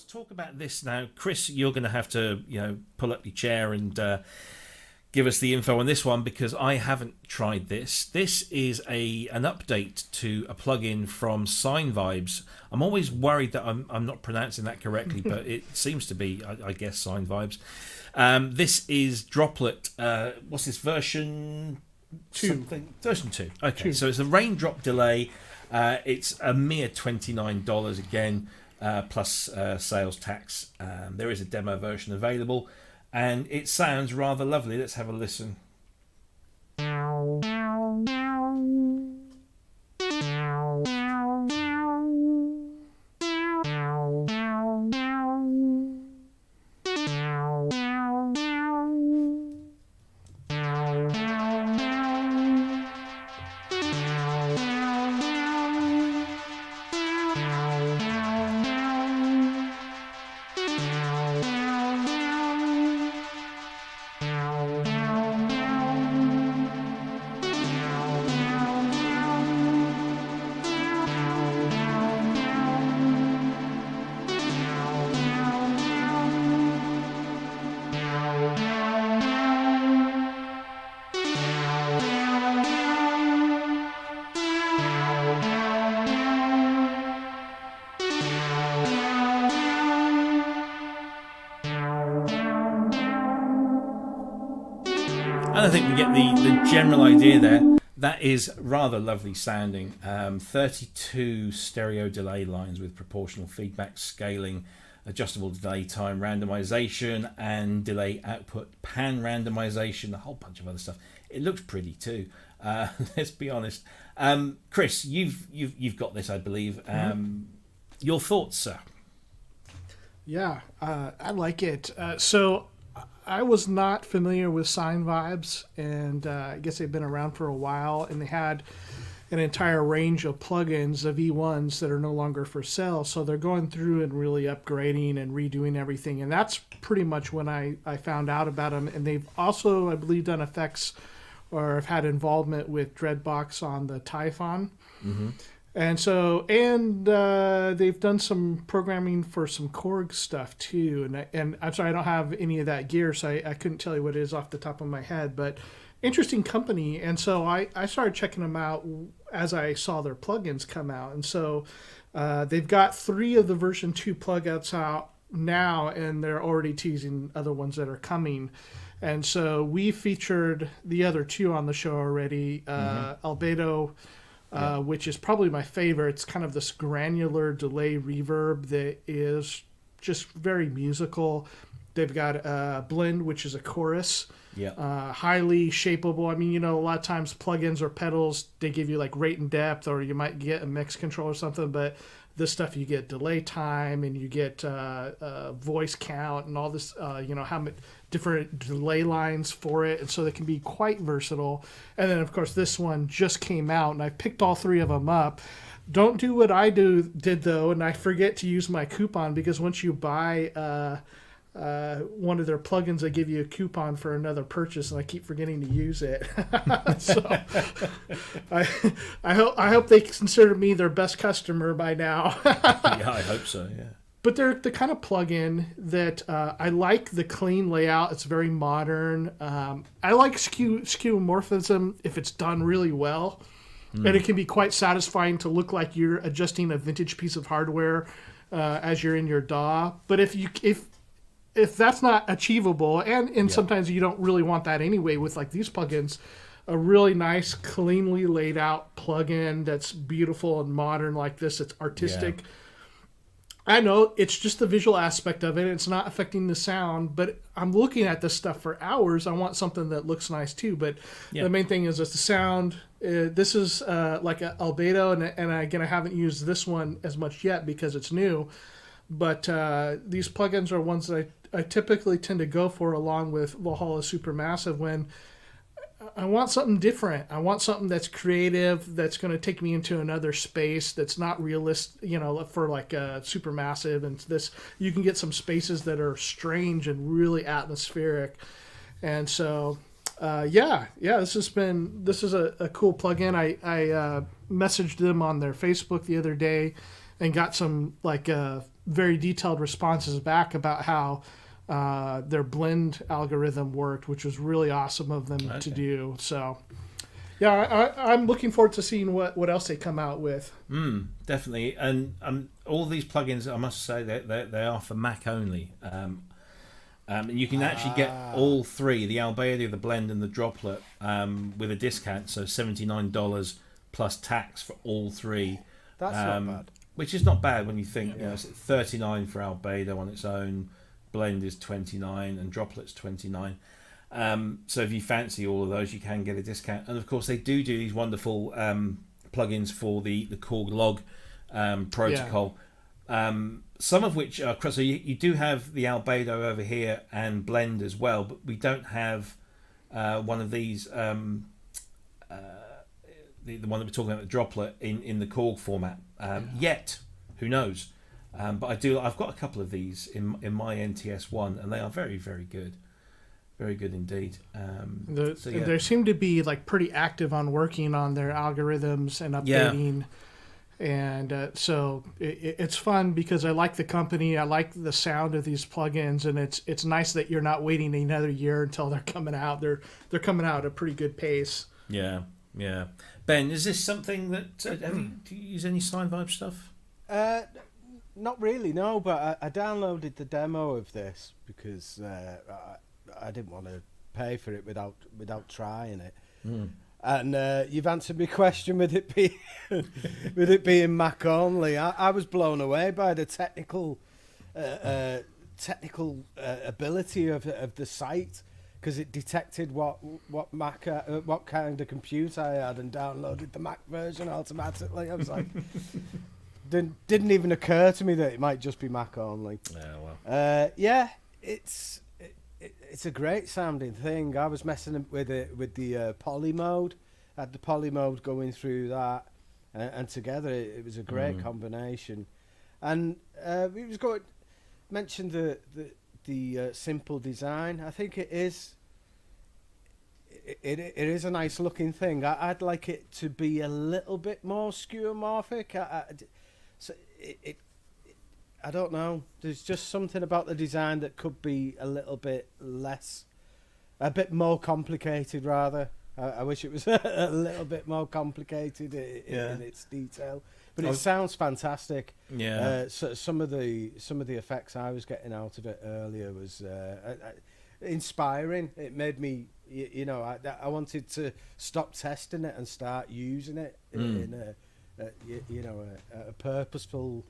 talk about this now. Chris, you're going to have to, pull up your chair and give us the info on this one, because I haven't tried this. This is an update to a plugin from Sinevibes. I'm always worried that I'm not pronouncing that correctly, but it seems to be, I guess, Sinevibes. This is Droplet. What's this, version 2? Version 2. Okay, 2. So it's a raindrop delay. It's a mere $29 again, plus sales tax. There is a demo version available, and it sounds rather lovely. Let's have a listen. I think we get the general idea there. That is rather lovely sounding. 32 stereo delay lines with proportional feedback, scaling, adjustable delay time randomization, and delay output pan randomization, a whole bunch of other stuff. It looks pretty too. Let's be honest. Chris, you've got this, I believe. Your thoughts, sir? Yeah, I like it. So I was not familiar with Sinevibes, and I guess they've been around for a while, and they had an entire range of plugins of E1s that are no longer for sale. So they're going through and really upgrading and redoing everything, and that's pretty much when I found out about them. And they've also, I believe, done effects or have had involvement with Dreadbox on the Typhon. Mm-hmm. And so, they've done some programming for some Korg stuff too. And I'm sorry, I don't have any of that gear, so I couldn't tell you what it is off the top of my head. But interesting company. And so I started checking them out as I saw their plugins come out. And so they've got 3 of the version 2 plugins out now, and they're already teasing other ones that are coming. And so we featured the other 2 on the show already, Albedo, which is probably my favorite. It's kind of this granular delay reverb that is just very musical. They've got Blend, which is a chorus. Yeah. Highly shapeable. I mean, a lot of times plugins or pedals, they give you like rate and depth, or you might get a mix control or something, but this stuff you get delay time, and you get voice count and all this, how many different delay lines for it, and so they can be quite versatile. And then, of course, this one just came out, and I picked all 3 of them up. Don't do what I did, though, and I forget to use my coupon, because once you buy one of their plugins, they give you a coupon for another purchase, and I keep forgetting to use it. So I hope they consider me their best customer by now. Yeah, I hope so, yeah. But they're the kind of plugin that I like the clean layout. It's very modern. I like skeuomorphism if it's done really well. And it can be quite satisfying to look like you're adjusting a vintage piece of hardware as you're in your DAW. But if that's not achievable, and sometimes you don't really want that anyway with like these plugins, a really nice, cleanly laid out plugin that's beautiful and modern like this, it's artistic. Yeah. I know it's just the visual aspect of it. It's not affecting the sound, but I'm looking at this stuff for hours. I want something that looks nice too. But the main thing is the sound. This is like a Albedo, and again, I haven't used this one as much yet because it's new. But these plugins are ones that I typically tend to go for along with Valhalla Supermassive when I want something different. I want something that's creative, that's going to take me into another space that's not realistic, for like Supermassive. And this, you can get some spaces that are strange and really atmospheric. And so, this is a cool plugin. I messaged them on their Facebook the other day and got some very detailed responses back about how their blend algorithm worked, which was really awesome of them to do. So, yeah, I'm looking forward to seeing what else they come out with. Definitely. And all these plugins, I must say, they are for Mac only. And you can actually get all three, the Albedo, the Blend, and the Droplet, with a discount, so $79 plus tax for all three. That's not bad. Which is not bad when you think, you know, it's $39 for Albedo on its own, Blend is $29, and Droplet's $29. So if you fancy all of those, you can get a discount. And of course, they do these wonderful plugins for the Korg log protocol. Some of which are, so you do have the Albedo over here and Blend as well, but we don't have one of these, the one that we're talking about, the Droplet, in the Korg format yet. Who knows? But I've got a couple of these in my NTS1, and they are very, very good. Very good indeed. They seem to be like pretty active on working on their algorithms and updating. And so it's fun because I like the company. I like the sound of these plugins, and it's nice that you're not waiting another year until they're coming out. They're coming out at a pretty good pace. Yeah. Ben, is this something that do you use any Sinevibes stuff? Not really, no. But I downloaded the demo of this because I didn't want to pay for it without trying it. And you've answered my question with it being Mac only. I was blown away by the technical ability of the site, because it detected what Mac what kind of computer I had and downloaded the Mac version automatically. I was like, didn't even occur to me that it might just be Mac only. Yeah, it's a great sounding thing. I was messing with it with the poly mode. I had the poly mode going through that, and together it was a great combination. And we was going to mention the simple design. I think it is. It is a nice looking thing. I'd like it to be a little bit more skeuomorphic. I don't know. There's just something about the design that could be a little bit more complicated, rather. I wish it was a little bit more complicated in its detail, but it sounds fantastic. Yeah. So some of the effects I was getting out of it earlier was inspiring. It made me, I wanted to stop testing it and start using it in a purposeful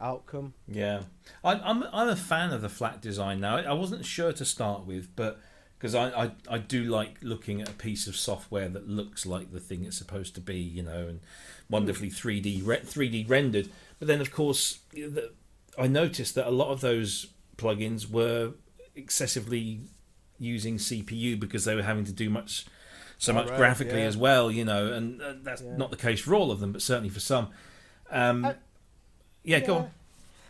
outcome. Yeah, I'm a fan of the flat design now. I wasn't sure to start with, but because I do like looking at a piece of software that looks like the thing it's supposed to be, and wonderfully 3D rendered. But then, of course, I noticed that a lot of those plugins were excessively using CPU because they were having to do much graphically as well, and that's not the case for all of them, but certainly for some. Go on.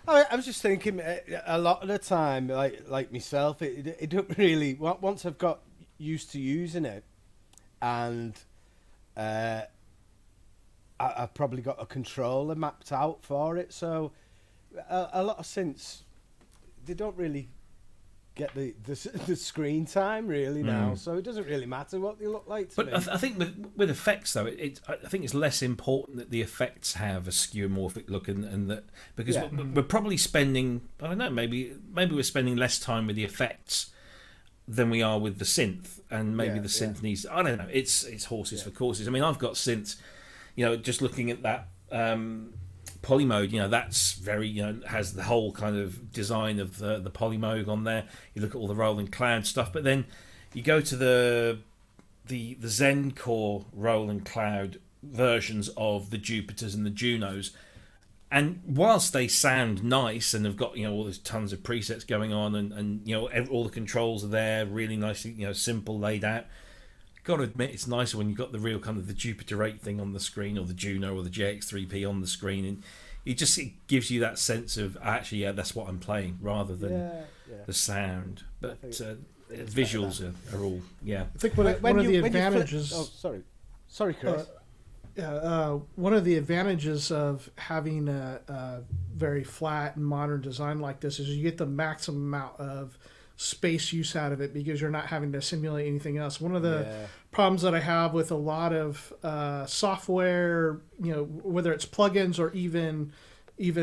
I was just thinking, a lot of the time, like myself, it don't really. Once I've got used to using it, and I've probably got a controller mapped out for it, so a lot of synths, they don't really get the screen time really now, so it doesn't really matter what they look like to me. I think with effects though, I think it's less important that the effects have a skeuomorphic look, and that because we're probably spending, I don't know, maybe we're spending less time with the effects than we are with the synth, and maybe the synth needs, I don't know, it's horses for courses. I mean, I've got synths, just looking at that poly mode, that's very, has the whole kind of design of the poly mode on there. You look at all the rolling cloud stuff, but then you go to the Zen Core rolling cloud versions of the Jupiters and the Junos, and whilst they sound nice and have got all these tons of presets going on, and all the controls are there really nicely, simple laid out. Got to admit, it's nicer when you've got the real kind of the Jupiter 8 thing on the screen, or the Juno or the JX3P on the screen, and it gives you that sense of actually, that's what I'm playing, rather than the sound. But visuals are all, I think one of the advantages. Sorry, Chris. one of the advantages of having a very flat and modern design like this is you get the maximum amount of space use out of it because you're not having to simulate anything else. One of the problems that I have with a lot of software, whether it's plugins or even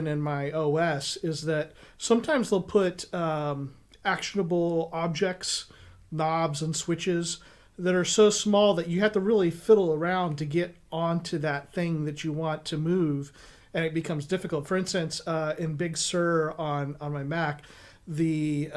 in my OS, is that sometimes they'll put actionable objects, knobs, and switches that are so small that you have to really fiddle around to get onto that thing that you want to move, and it becomes difficult. For instance, in Big Sur on my Mac, the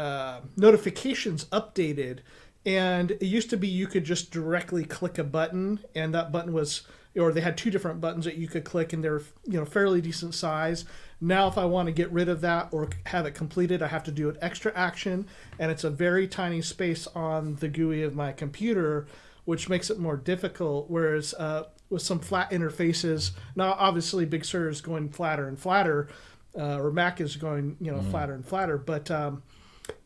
notifications updated, and it used to be you could just directly click a button, and that button was, or they had two different buttons that you could click, and they're fairly decent size. Now, if I want to get rid of that or have it completed, I have to do an extra action, and it's a very tiny space on the GUI of my computer, which makes it more difficult. Whereas with some flat interfaces, now obviously Big Sur is going flatter and flatter, or Mac is going flatter and flatter. But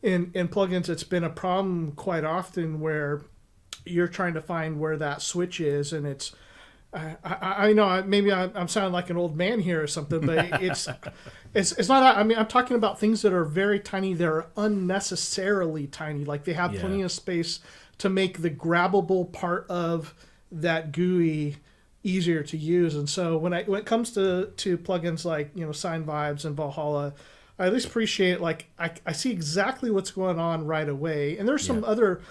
in plugins, it's been a problem quite often where you're trying to find where that switch is, and it's I know maybe I'm sounding like an old man here or something, but it's not that. I mean, I'm talking about things that are very tiny. They're unnecessarily tiny. Like they have plenty of space to make the grabbable part of that GUI easier to use. And so when it comes to plugins like Sinevibes and Valhalla, I at least appreciate I see exactly what's going on right away. And there's some other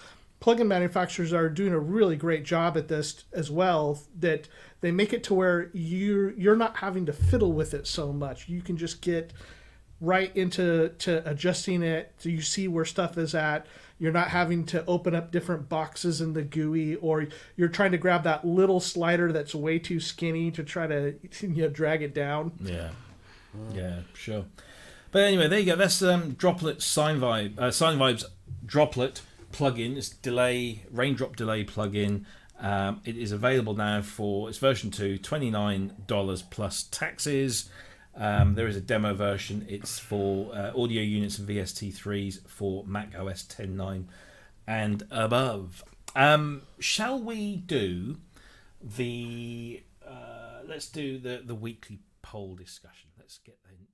plugin manufacturers are doing a really great job at this as well, that they make it to where you're not having to fiddle with it so much. You can just get right into adjusting it so you see where stuff is at. You're not having to open up different boxes in the GUI, or you're trying to grab that little slider that's way too skinny to try to drag it down. Yeah, sure. But anyway, there you go. That's Droplet Sinevibes Droplet plugin. It's raindrop delay plugin. It is available now for its version 2, $29 plus taxes. There is a demo version. It's for audio units and VST3s for Mac OS 10.9 and above. Shall we do let's do the weekly poll discussion. Let's get that in.